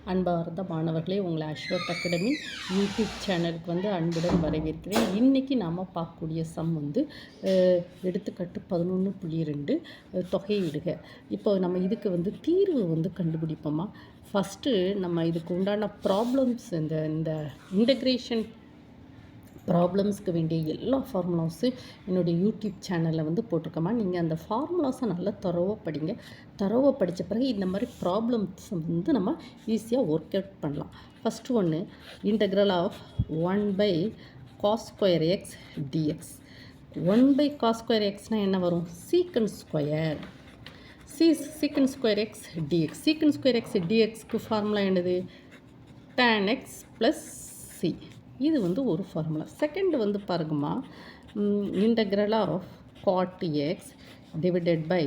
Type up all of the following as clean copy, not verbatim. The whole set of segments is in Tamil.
அன்பார்ந்த மாணவர்களே, உங்களை அஸ்வத் அகாடமி யூடியூப் சேனலுக்கு அன்புடன் வரவேற்கிறேன். இன்றைக்கி நாம் பார்க்கக்கூடிய சம் எடுத்துக்காட்டு 11.2 தொகையிடுக. இப்போ நம்ம இதுக்கு தீர்வு கண்டுபிடிப்போமா. ஃபஸ்ட்டு நம்ம இதுக்கு உண்டான ப்ராப்ளம்ஸ் இந்த இன்டகிரேஷன் ப்ராப்ளம்ஸ்க்கு வேண்டிய எல்லா ஃபார்முலாஸும் என்னுடைய யூடியூப் சேனலில் போட்டிருக்கோமா. நீங்கள் அந்த ஃபார்முலாஸை நல்லா தரோவாக படித்த பிறகு இந்த மாதிரி ப்ராப்ளம்ஸ் நம்ம ஈஸியாக ஒர்க் அவுட் பண்ணலாம். ஃபஸ்ட்டு ஒன்று integral of 1/cos square x dx. 1/cos square xனால் என்ன வரும்? Secant square secant square x dx. Secant square x டிஎக்ஸ்க்கு ஃபார்முலா என்னது? tan x plus C. இது ஒரு ஃபார்முலா. செகண்ட் பாருங்கம்மா, integral of cot x divided by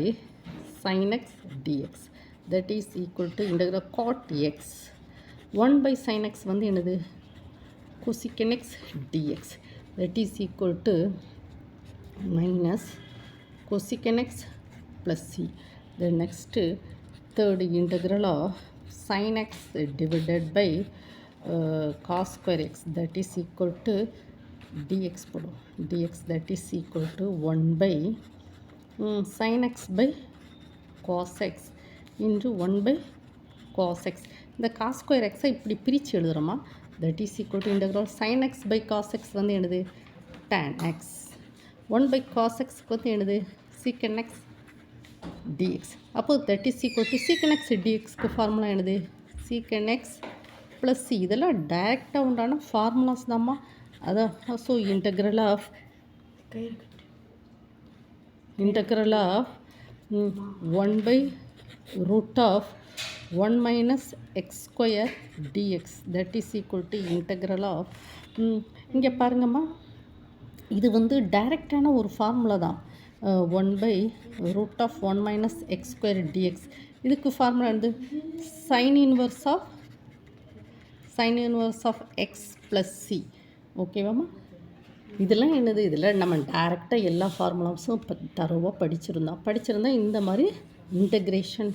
sin x dx that is equal to integral cot x 1/sin x என்னது? cosecant x dx that is equal to minus cosecant x plus c. The next third integral of sin x divided by cos square x that is equal to dx போடும். dx that is equal to 1 sin x by cos x into 1 cos x. இந்த cos square x இப்படி பிரித்து எழுதுகிறோமா. that is equal to integral sin x by cos x என்னது? tan x. 1 cos x என்னது? secant x dx. அப்போ that is equal to secant x dxக்கு ஃபார்முலா என்னது? secant x plus C. இதெல்லாம் டைரெக்டாக உண்டான ஃபார்முலாஸ் தான்மா. அதான் so integral of 1/√1 minus x square dx that is equal to integral of இங்கே பாருங்கம்மா, இது டைரெக்டான ஒரு ஃபார்முலா தான். 1/√1 minus x square dx. இதுக்கு ஃபார்முலா வந்து sin inverse of x plus c. ஓகேவாம்மா. இதெல்லாம் என்னது? இதில் நம்ம டைரெக்டாக எல்லா ஃபார்முலாஸும் தரோவாக படிச்சிருந்தா இந்த மாதிரி இன்டகிரேஷன்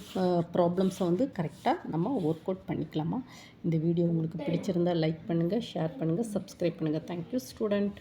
ப்ராப்ளம்ஸை கரெக்டாக நம்ம ஒர்க் அவுட் பண்ணிக்கலாமா. இந்த வீடியோ உங்களுக்கு பிடிச்சிருந்தால் லைக் பண்ணுங்கள், ஷேர் பண்ணுங்கள், சப்ஸ்கிரைப் பண்ணுங்கள். Thank you student.